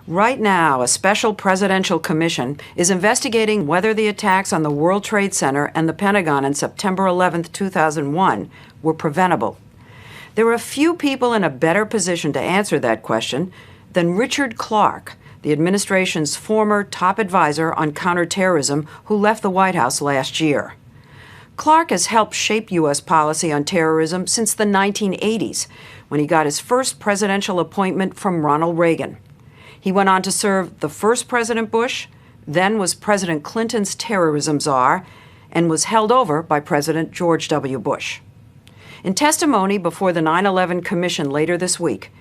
Right now, a special presidential commission is investigating whether the attacks on the World Trade Center and the Pentagon on September 11, 2001 were preventable. There are a few people in a better position to answer that question than Richard Clarke, the administration's former top advisor on counterterrorism who left the White House last year. Clarke has helped shape U.S. policy on terrorism since the 1980s, when he got his first presidential appointment from Ronald Reagan. He went on to serve the first President Bush, then was President Clinton's terrorism czar, and was held over by President George W. Bush. In testimony before the 9/11 Commission later this week,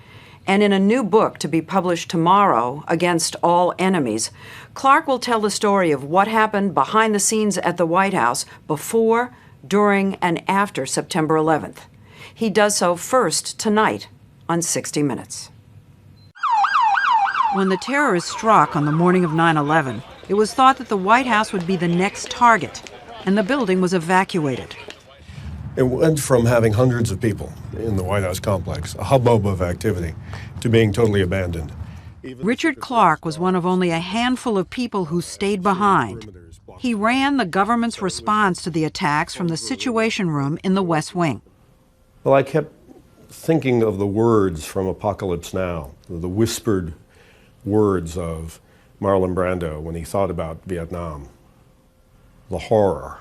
and in a new book to be published tomorrow, Against All Enemies, Clarke will tell the story of what happened behind the scenes at the White House before, during, and after September 11th. He does so first tonight on 60 Minutes. When the terrorists struck on the morning of 9/11, it was thought that the White House would be the next target, and the building was evacuated. It went from having hundreds of people in the White House complex, a hubbub of activity, to being totally abandoned. Richard Clarke was one of only a handful of people who stayed behind. He ran the government's response to the attacks from the Situation Room in the West Wing. Well, I kept thinking of the words from Apocalypse Now, the whispered words of Marlon Brando when he thought about Vietnam. The horror.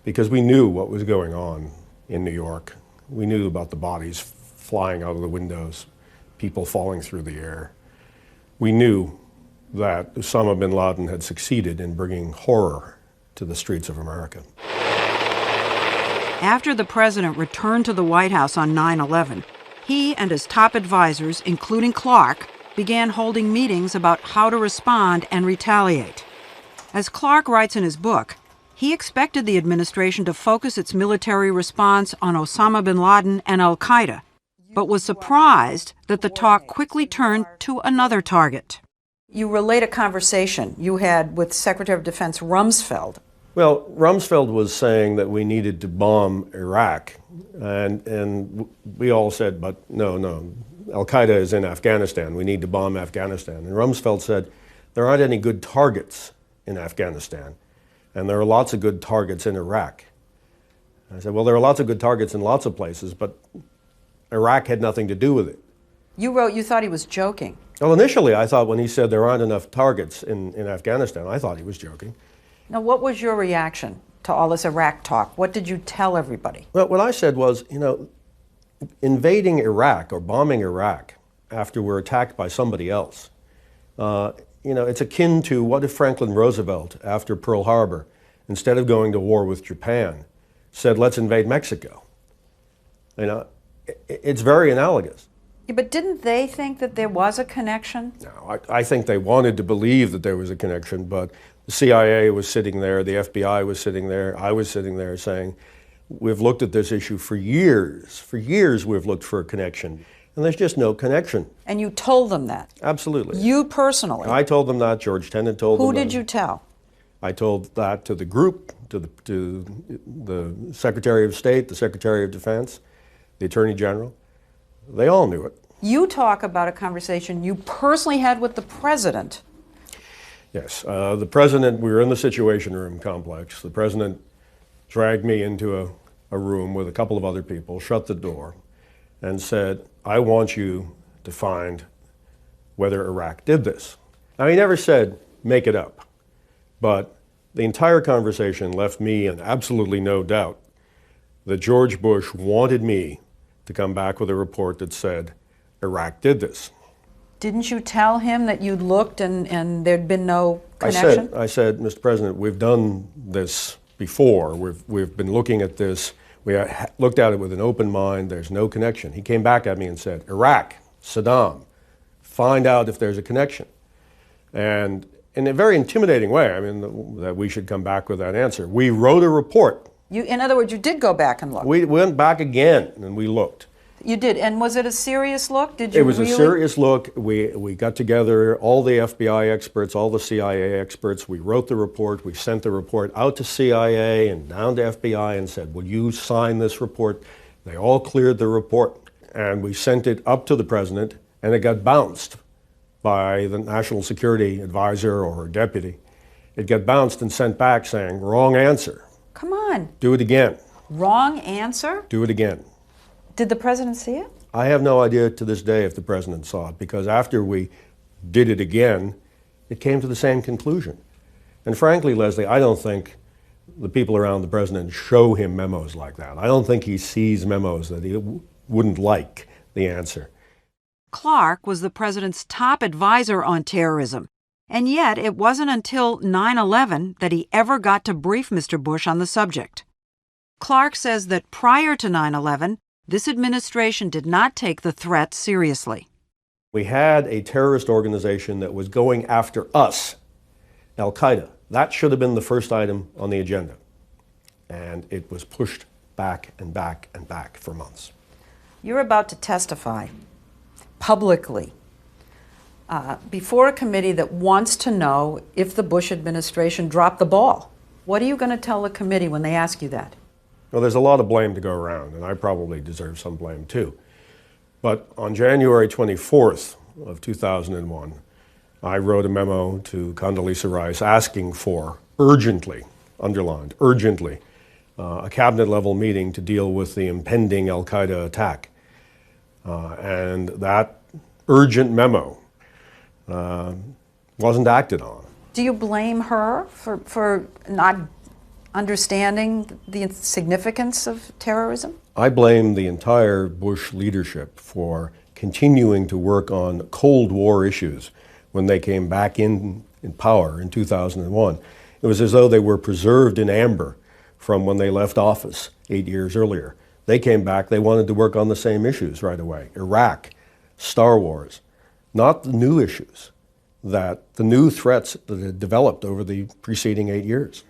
Because we knew what was going on in New York. We knew about the bodies flying out of the windows, people falling through the air. We knew that Osama bin Laden had succeeded in bringing horror to the streets of America. After the president returned to the White House on 9/11, he and his top advisors, including Clarke, began holding meetings about how to respond and retaliate. As Clarke writes in his book, he expected the administration to focus its military response on Osama bin Laden and al-Qaeda, but was surprised that the talk quickly turned to another target. You relate a conversation you had with Secretary of Defense Rumsfeld. Well, Rumsfeld was saying that we needed to bomb Iraq, and we all said, but no, al-Qaeda is in Afghanistan, we need to bomb Afghanistan. And Rumsfeld said, there aren't any good targets in Afghanistan, and there are lots of good targets in Iraq. I said, well, there are lots of good targets in lots of places, but Iraq had nothing to do with it. You wrote you thought he was joking. Well, initially I thought when he said there aren't enough targets in Afghanistan, I thought he was joking. Now, what was your reaction to all this Iraq talk? What did you tell everybody? Well, what I said was, invading Iraq or bombing Iraq after we're attacked by somebody else, it's akin to what if Franklin Roosevelt, after Pearl Harbor, instead of going to war with Japan, said, let's invade Mexico. It's very analogous. Yeah, but didn't they think that there was a connection? No, I think they wanted to believe that there was a connection, but the CIA was sitting there, the FBI was sitting there, I was sitting there saying, we've looked at this issue for years. For years we've looked for a connection, and there's just no connection. And you told them that? Absolutely. You personally? I told them that, George Tenet told them that. Who did you tell? I told that to the group, to the Secretary of State, the Secretary of Defense, the Attorney General. They all knew it. You talk about a conversation you personally had with the president. Yes, the president, we were in the Situation Room complex. The president dragged me into a room with a couple of other people, shut the door, and said, I want you to find whether Iraq did this. Now, he never said, make it up, but the entire conversation left me in absolutely no doubt that George Bush wanted me to come back with a report that said, Iraq did this. Didn't you tell him that you'd looked and there'd been no connection? I said, Mr. President, we've done this before. We've been looking at this. We looked at it with an open mind. There's no connection. He came back at me and said, Iraq, Saddam, find out if there's a connection. And in a very intimidating way, that we should come back with that answer. We wrote a report. In other words, you did go back and look. We went back again and we looked. You did, and was it a serious look? It was a serious look. We got together all the FBI experts, all the CIA experts. We wrote the report. We sent the report out to CIA and down to FBI and said, will you sign this report? They all cleared the report. And we sent it up to the president, and it got bounced by the National Security Advisor or her deputy, it'd get bounced and sent back saying, wrong answer. Come on. Do it again. Wrong answer? Do it again. Did the president see it? I have no idea to this day if the president saw it, because after we did it again, it came to the same conclusion. And frankly, Leslie, I don't think the people around the president show him memos like that. I don't think he sees memos that he wouldn't like the answer. Clarke was the president's top advisor on terrorism, and yet it wasn't until 9/11 that he ever got to brief Mr. Bush on the subject. Clarke says that prior to 9/11, this administration did not take the threat seriously. We had a terrorist organization that was going after us, Al-Qaeda. That should have been the first item on the agenda. And it was pushed back and back and back for months. You're about to testify publicly before a committee that wants to know if the Bush administration dropped the ball. What are you going to tell the committee when they ask you that? Well, there's a lot of blame to go around, and I probably deserve some blame too. But on January 24th of 2001, I wrote a memo to Condoleezza Rice asking for urgently, underlined, urgently, a cabinet-level meeting to deal with the impending al-Qaeda attack. And that urgent memo wasn't acted on. Do you blame her for not understanding the significance of terrorism? I blame the entire Bush leadership for continuing to work on Cold War issues when they came back in power in 2001. It was as though they were preserved in amber from when they left office 8 years earlier. They came back, they wanted to work on the same issues right away. Iraq, Star Wars, not the new issues, the new threats that had developed over the preceding 8 years.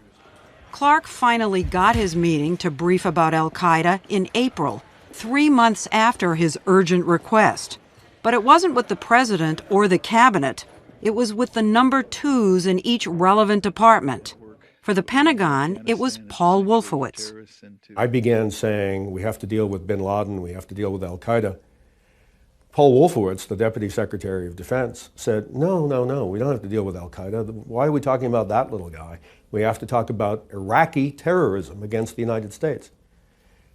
Clarke finally got his meeting to brief about al-Qaeda in April, 3 months after his urgent request. But it wasn't with the president or the cabinet. It was with the number twos in each relevant department. For the Pentagon, it was Paul Wolfowitz. I began saying, we have to deal with bin Laden, we have to deal with al-Qaeda. Paul Wolfowitz, the Deputy Secretary of Defense, said, no, we don't have to deal with al-Qaeda. Why are we talking about that little guy? We have to talk about Iraqi terrorism against the United States.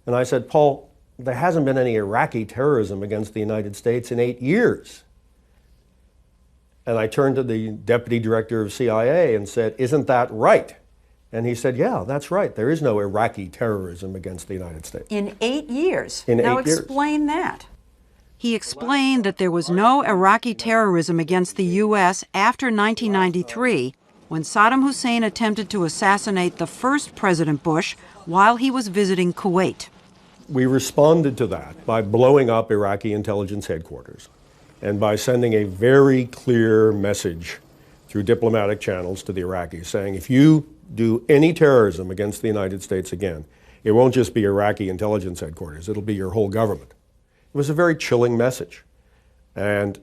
And I said, Paul, there hasn't been any Iraqi terrorism against the United States in 8 years. And I turned to the Deputy Director of CIA and said, isn't that right? And he said, yeah, that's right. There is no Iraqi terrorism against the United States. In 8 years? In 8 years. Now explain that. He explained that there was no Iraqi terrorism against the U.S. after 1993, when Saddam Hussein attempted to assassinate the first President Bush while he was visiting Kuwait. We responded to that by blowing up Iraqi intelligence headquarters and by sending a very clear message through diplomatic channels to the Iraqis saying, if you do any terrorism against the United States again, it won't just be Iraqi intelligence headquarters, it'll be your whole government. It was a very chilling message. And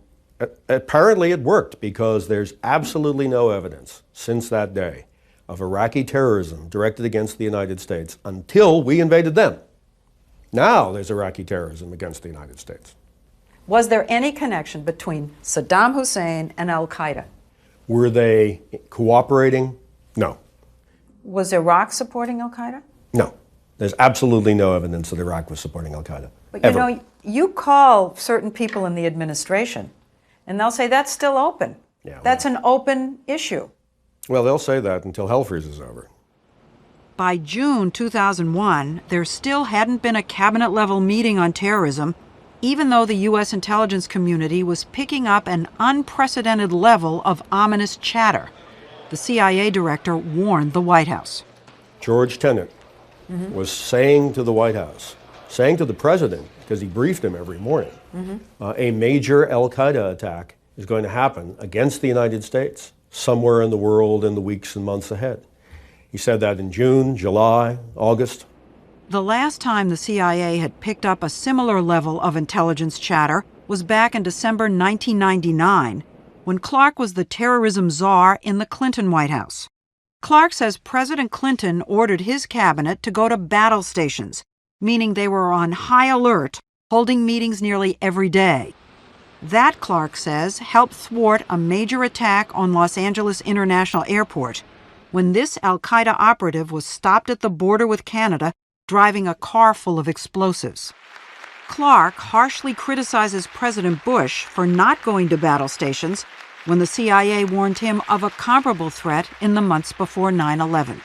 apparently it worked, because there's absolutely no evidence since that day of Iraqi terrorism directed against the United States until we invaded them. Now there's Iraqi terrorism against the United States. Was there any connection between Saddam Hussein and al-Qaeda? Were they cooperating? No. Was Iraq supporting al-Qaeda? No. There's absolutely no evidence that Iraq was supporting al-Qaeda. But you know, you call certain people in the administration, and they'll say that's still open. Yeah, that's an open issue. Well, they'll say that until hell freezes over. By June 2001, there still hadn't been a cabinet-level meeting on terrorism, even though the U.S. intelligence community was picking up an unprecedented level of ominous chatter. The CIA director warned the White House. George Tenet was saying to the White House, saying to the president, because he briefed him every morning, a major al-Qaeda attack is going to happen against the United States somewhere in the world in the weeks and months ahead. He said that in June, July, August. The last time the CIA had picked up a similar level of intelligence chatter was back in December 1999, when Clarke was the terrorism czar in the Clinton White House. Clarke says President Clinton ordered his cabinet to go to battle stations, meaning they were on high alert, holding meetings nearly every day. That, Clarke says, helped thwart a major attack on Los Angeles International Airport when this al-Qaeda operative was stopped at the border with Canada driving a car full of explosives. Clarke harshly criticizes President Bush for not going to battle stations when the CIA warned him of a comparable threat in the months before 9/11.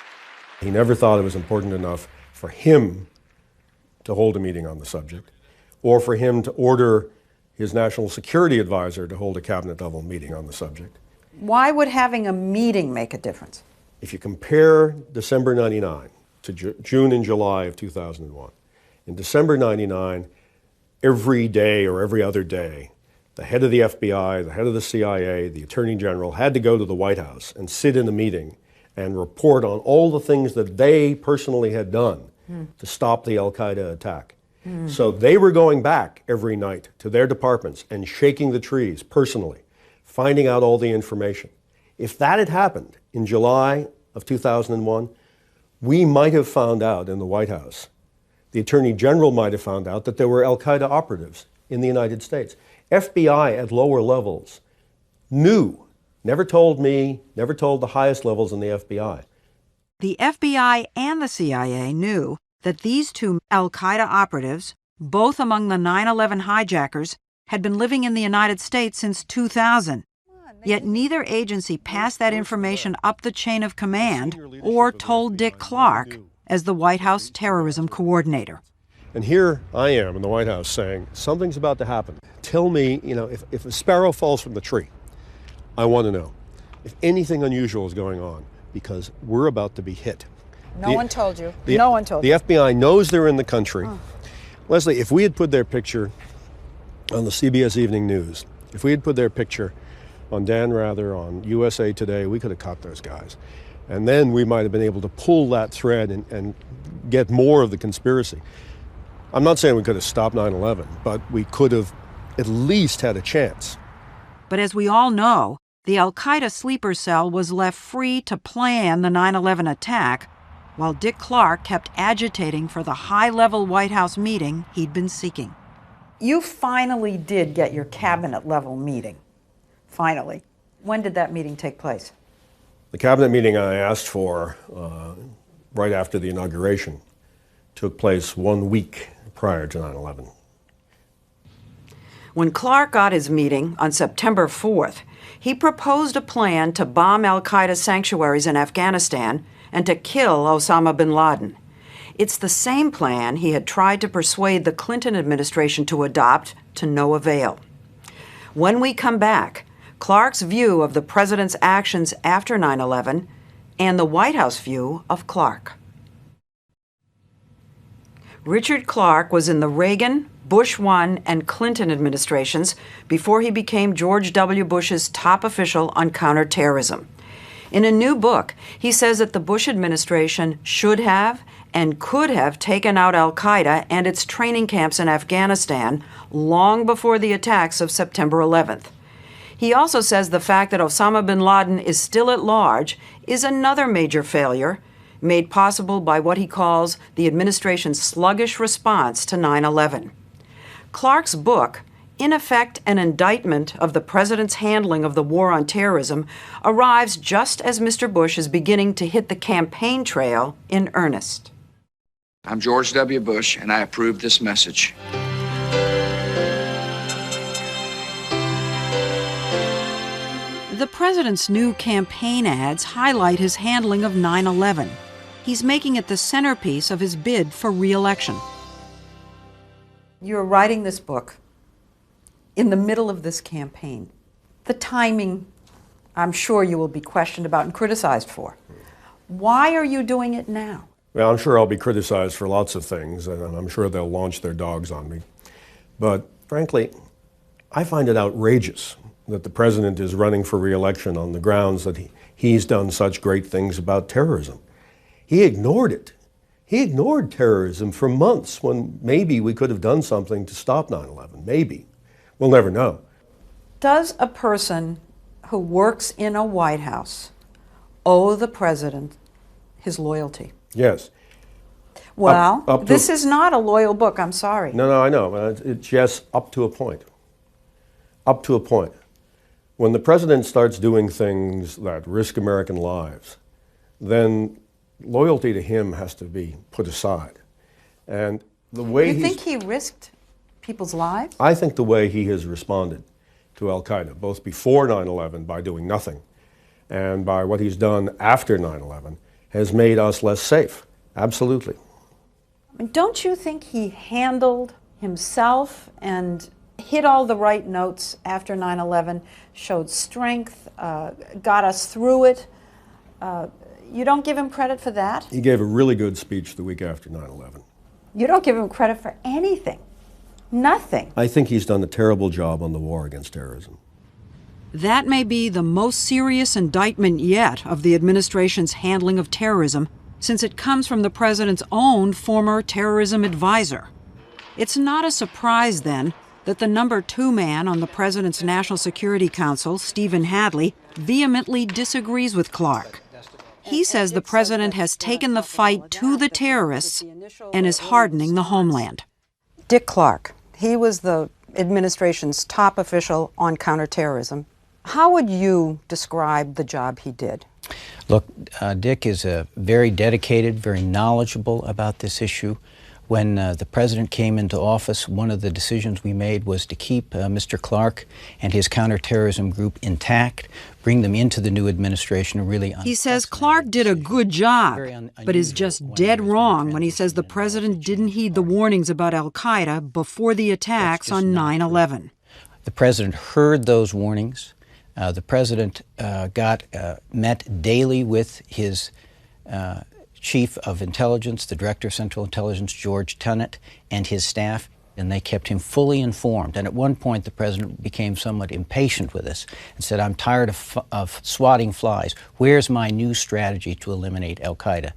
He never thought it was important enough for him to hold a meeting on the subject, or for him to order his national security advisor to hold a cabinet-level meeting on the subject. Why would having a meeting make a difference? If you compare December 99 to June and July of 2001, in December 99, every day or every other day, the head of the FBI, the head of the CIA, the Attorney General had to go to the White House and sit in a meeting and report on all the things that they personally had done to stop the al-Qaeda attack. So they were going back every night to their departments and shaking the trees personally, finding out all the information. If that had happened in July of 2001, we might have found out in the White House, the Attorney General might have found out that there were al-Qaeda operatives in the United States. FBI at lower levels knew, never told me, never told the highest levels in the FBI. The FBI and the CIA knew that these two al-Qaeda operatives, both among the 9/11 hijackers, had been living in the United States since 2000. Yet neither agency passed that information up the chain of command or told Dick Clarke as the White House terrorism coordinator. And here I am in the White House saying, something's about to happen. Tell me, if a sparrow falls from the tree, I want to know if anything unusual is going on, because we're about to be hit. No one told you. No one told you. The FBI knows they're in the country. Oh. Leslie, if we had put their picture on the CBS Evening News, if we had put their picture on Dan Rather, on USA Today, we could have caught those guys. And then we might have been able to pull that thread and get more of the conspiracy. I'm not saying we could have stopped 9/11, but we could have at least had a chance. But as we all know, the al-Qaeda sleeper cell was left free to plan the 9/11 attack, while Dick Clarke kept agitating for the high-level White House meeting he'd been seeking. You finally did get your cabinet-level meeting. Finally. When did that meeting take place? The cabinet meeting I asked for right after the inauguration took place 1 week prior to 9/11. When Clarke got his meeting on September 4th, he proposed a plan to bomb al-Qaeda sanctuaries in Afghanistan and to kill Osama bin Laden. It's the same plan he had tried to persuade the Clinton administration to adopt, to no avail. When we come back, Clarke's view of the president's actions after 9/11 and the White House view of Clarke. Richard Clarke was in the Reagan, Bush 1, and Clinton administrations before he became George W. Bush's top official on counterterrorism. In a new book, he says that the Bush administration should have and could have taken out al-Qaeda and its training camps in Afghanistan long before the attacks of September 11th. He also says the fact that Osama bin Laden is still at large is another major failure, made possible by what he calls the administration's sluggish response to 9/11. Clarke's book, in effect an indictment of the president's handling of the war on terrorism, arrives just as Mr. Bush is beginning to hit the campaign trail in earnest. I'm George W. Bush, and I approve this message. The president's new campaign ads highlight his handling of 9/11. He's making it the centerpiece of his bid for re-election. You're writing this book in the middle of this campaign. The timing, I'm sure you will be questioned about and criticized for. Why are you doing it now? Well, I'm sure I'll be criticized for lots of things, and I'm sure they'll launch their dogs on me. But frankly, I find it outrageous that the president is running for re-election on the grounds that he's done such great things about terrorism. He ignored it. He ignored terrorism for months when maybe we could have done something to stop 9/11. Maybe. We'll never know. Does a person who works in a White House owe the president his loyalty? Yes. Well, this is not a loyal book, I'm sorry. No, I know. It's yes, up to a point. up to a point. When the president starts doing things that risk American lives, then loyalty to him has to be put aside. And the way You think he risked people's lives? I think the way he has responded to Al-Qaeda, both before 9/11 by doing nothing, and by what he's done after 9/11, has made us less safe. Absolutely. Don't you think he handled himself and hit all the right notes after 9/11, showed strength, got us through it? You don't give him credit for that? He gave a really good speech the week after 9/11. You don't give him credit for anything. Nothing. I think he's done a terrible job on the war against terrorism. That may be the most serious indictment yet of the administration's handling of terrorism, since it comes from the president's own former terrorism advisor. It's not a surprise, then, that the number 2 man on the president's National Security Council, Stephen Hadley, vehemently disagrees with Clarke. He says the president has taken the fight to the terrorists and is hardening the homeland. Dick Clarke, he was the administration's top official on counterterrorism. How would you describe the job he did? Look, Dick is very dedicated, very knowledgeable about this issue. When the president came into office, one of the decisions we made was to keep Mr. Clarke and his counterterrorism group intact, bring them into the new administration. He says Clarke did a good job, but is just dead wrong when he says the president didn't heed the warnings about al-Qaeda before the attacks on 9/11. The president heard those warnings. The president met daily with his Chief of Intelligence, the Director of Central Intelligence, George Tenet, and his staff, and they kept him fully informed. And at one point, the president became somewhat impatient with us and said, "I'm tired of swatting flies. Where's my new strategy to eliminate al-Qaeda?"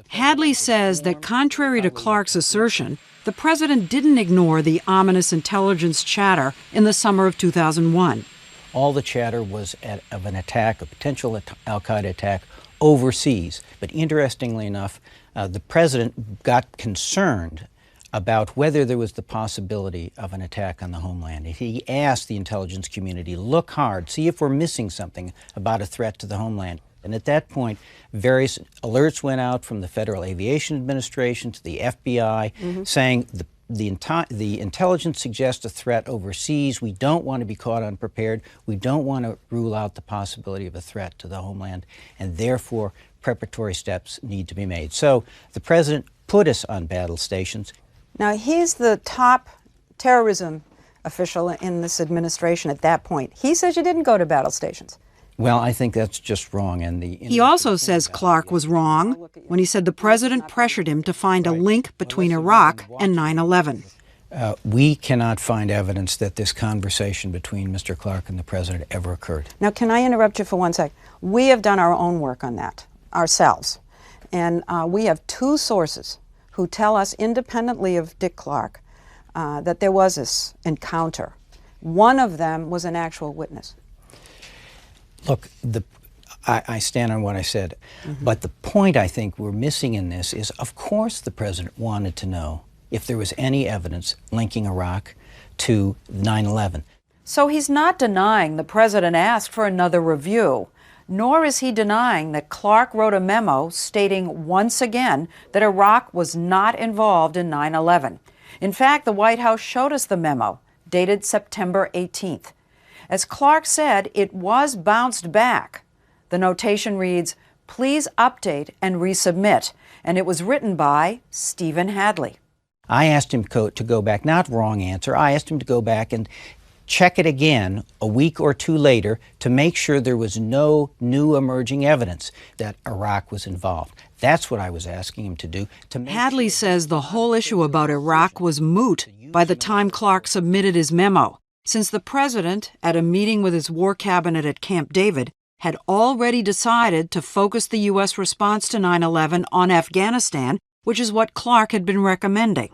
Hadley says that contrary to Clarke's assertion, the president didn't ignore the ominous intelligence chatter in the summer of 2001. All the chatter was of an attack, a potential al-Qaeda attack overseas. But interestingly enough, the president got concerned about whether there was the possibility of an attack on the homeland. He asked the intelligence community, look hard, see if we're missing something about a threat to the homeland. And at that point, various alerts went out from the Federal Aviation Administration to the FBI saying the intelligence suggests a threat overseas. We don't want to be caught unprepared. We don't want to rule out the possibility of a threat to the homeland, and therefore preparatory steps need to be made. So the president put us on battle stations. Now, he's the top terrorism official in this administration at that point. He says you didn't go to battle stations. Well, I think that's just wrong. And he also says Clarke was wrong when he said the president pressured him to find a link between Iraq and 9/11. We cannot find evidence that this conversation between Mr. Clarke and the president ever occurred. Now, can I interrupt you for one sec? We have done our own work on that ourselves. And we have 2 sources who tell us independently of Dick Clarke that there was this encounter. One of them was an actual witness. Look, I stand on what I said, but the point I think we're missing in this is, of course, the president wanted to know if there was any evidence linking Iraq to 9/11. So he's not denying the president asked for another review, nor is he denying that Clarke wrote a memo stating once again that Iraq was not involved in 9/11. In fact, the White House showed us the memo, dated September 18th. As Clarke said, it was bounced back. The notation reads, "Please update and resubmit," and it was written by Stephen Hadley. I asked him to go back, not wrong answer, I asked him to go back and check it again a week or 2 later to make sure there was no new emerging evidence that Iraq was involved. That's what I was asking him to do. Hadley says the whole issue about Iraq was moot by the time Clarke submitted his memo, since the president, at a meeting with his war cabinet at Camp David, had already decided to focus the U.S. response to 9/11 on Afghanistan, which is what Clarke had been recommending.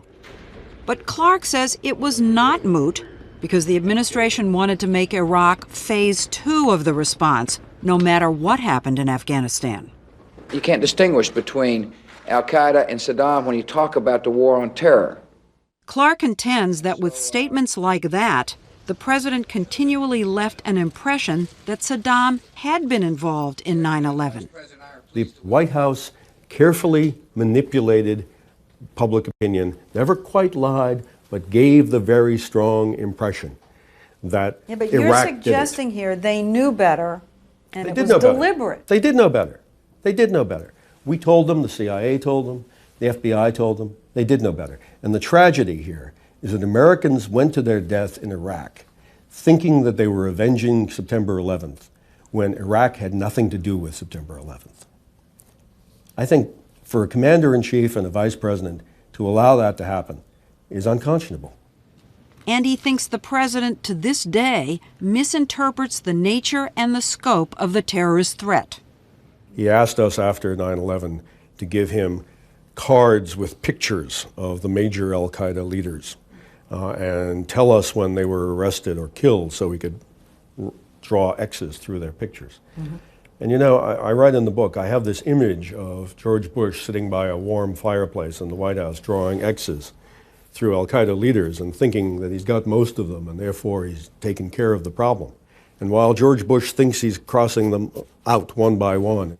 But Clarke says it was not moot because the administration wanted to make Iraq phase 2 of the response, no matter what happened in Afghanistan. You can't distinguish between al-Qaeda and Saddam when you talk about the war on terror. Clarke contends that with statements like that, the president continually left an impression that Saddam had been involved in 9/11. The White House carefully manipulated public opinion, never quite lied, but gave the very strong impression that Yeah, but Iraq you're did it. suggesting here they knew better, and They it did was know better. deliberate. They did know better. They did know better. We told them, the CIA told them, the FBI told them, they did know better. And the tragedy here is that Americans went to their death in Iraq thinking that they were avenging September 11th when Iraq had nothing to do with September 11th. I think for a commander-in-chief and a vice president to allow that to happen is unconscionable. And he thinks the president to this day misinterprets the nature and the scope of the terrorist threat. He asked us after 9/11 to give him cards with pictures of the major al-Qaeda leaders and tell us when they were arrested or killed so we could draw X's through their pictures. Mm-hmm. And you know, I write in the book, I have this image of George Bush sitting by a warm fireplace in the White House drawing X's through al-Qaeda leaders and thinking that he's got most of them and therefore he's taken care of the problem. And while George Bush thinks he's crossing them out one by one,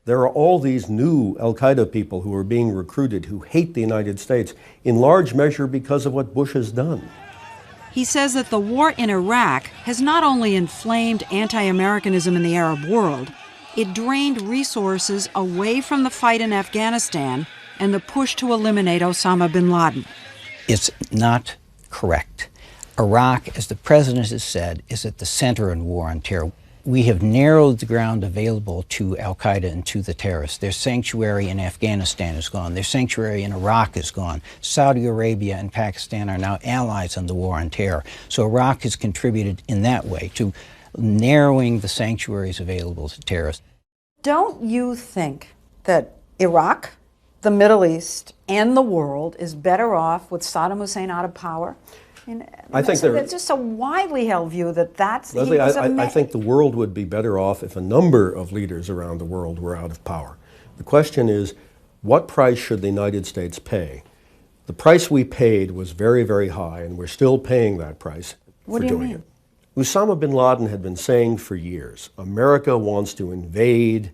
there are all these new al-Qaeda people who are being recruited who hate the United States, in large measure because of what Bush has done. He says that the war in Iraq has not only inflamed anti-Americanism in the Arab world, it drained resources away from the fight in Afghanistan and the push to eliminate Osama bin Laden. It's not correct. Iraq, as the president has said, is at the center in war on terror. We have narrowed the ground available to al-Qaeda and to the terrorists. Their sanctuary in Afghanistan is gone. Their sanctuary in Iraq is gone. Saudi Arabia and Pakistan are now allies in the war on terror. So Iraq has contributed in that way to narrowing the sanctuaries available to terrorists. Don't you think that Iraq, the Middle East, and the world is better off with Saddam Hussein out of power? I think it's just a widely held view that that's... Leslie, I think the world would be better off if a number of leaders around the world were out of power. The question is, what price should the United States pay? The price we paid was very, very high, and we're still paying that price for doing it. Osama bin Laden had been saying for years, America wants to invade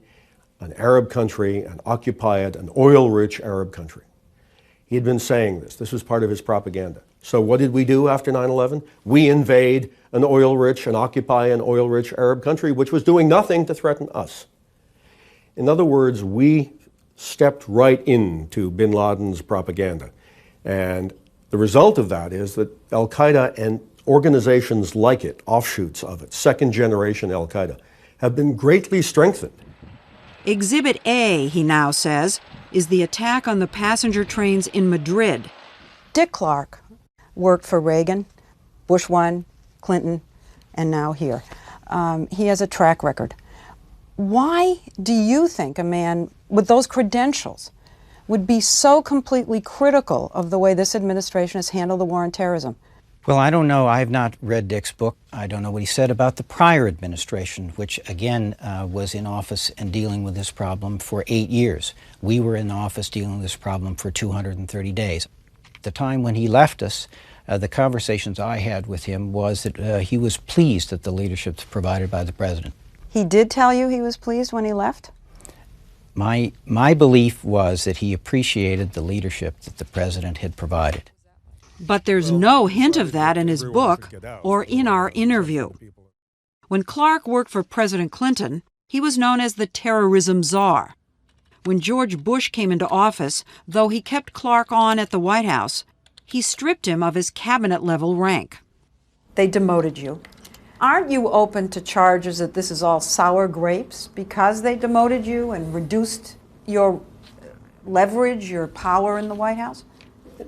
an Arab country and occupy it, an oil-rich Arab country. He had been saying this. This was part of his propaganda. So what did we do after 9/11? We invade an oil-rich and occupy an oil-rich Arab country, which was doing nothing to threaten us. In other words, we stepped right into bin Laden's propaganda. And the result of that is that al-Qaeda and organizations like it, offshoots of it, second-generation al-Qaeda, have been greatly strengthened. Exhibit A, he now says, is the attack on the passenger trains in Madrid. Dick Clarke worked for Reagan, Bush 1, Clinton, and now here. He has a track record. Why do you think a man with those credentials would be so completely critical of the way this administration has handled the war on terrorism? Well, I don't know. I have not read Dick's book. I don't know what he said about the prior administration, which, again, was in office and dealing with this problem for 8 years. We were in office dealing with this problem for 230 days. The time when he left us, the conversations I had with him was that he was pleased at the leadership provided by the president. He did tell you he was pleased when he left? My belief was that he appreciated the leadership that the president had provided. But there's no hint of that in his book or in our interview. When Clarke worked for President Clinton, he was known as the terrorism czar. When George Bush came into office, though he kept Clarke on at the White House, he stripped him of his cabinet-level rank. They demoted you. Aren't you open to charges that this is all sour grapes because they demoted you and reduced your leverage, your power in the White House?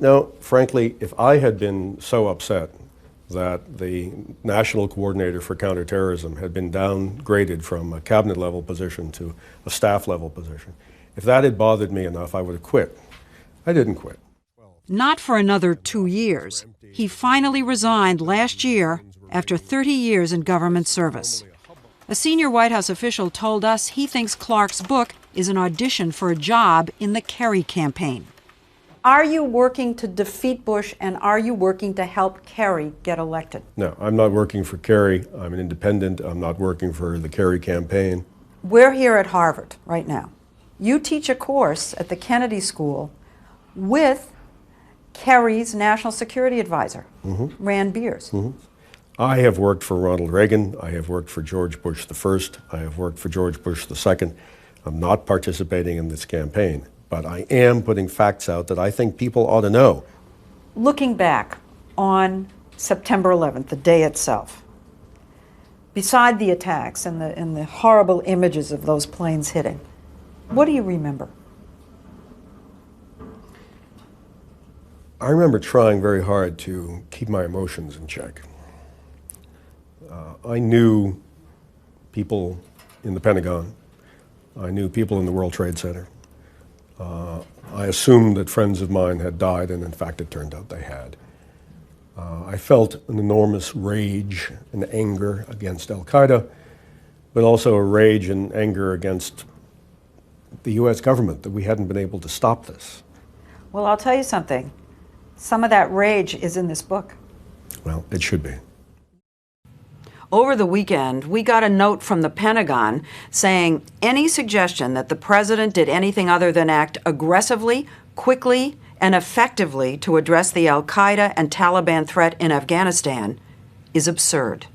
No, frankly, if I had been so upset that the National Coordinator for Counterterrorism had been downgraded from a cabinet-level position to a staff-level position, if that had bothered me enough, I would have quit. I didn't quit. Not for another 2 years. He finally resigned last year after 30 years in government service. A senior White House official told us he thinks Clarke's book is an audition for a job in the Kerry campaign. Are you working to defeat Bush, and are you working to help Kerry get elected? No, I'm not working for Kerry. I'm an independent. I'm not working for the Kerry campaign. We're here at Harvard right now. You teach a course at the Kennedy School with Kerry's national security advisor, Rand Beers. I have worked for Ronald Reagan. I have worked for George Bush I. I have worked for George Bush II. I'm not participating in this campaign, but I am putting facts out that I think people ought to know. Looking back on September 11th, the day itself, beside the attacks and the horrible images of those planes hitting, what do you remember? I remember trying very hard to keep my emotions in check. I knew people in the Pentagon. I knew people in the World Trade Center. I assumed that friends of mine had died, and in fact it turned out they had. I felt an enormous rage and anger against Al-Qaeda, but also a rage and anger against the U.S. government that we hadn't been able to stop this. Well, I'll tell you something. Some of that rage is in this book. Well, it should be. Over the weekend, we got a note from the Pentagon saying any suggestion that the president did anything other than act aggressively, quickly, and effectively to address the al-Qaeda and Taliban threat in Afghanistan is absurd.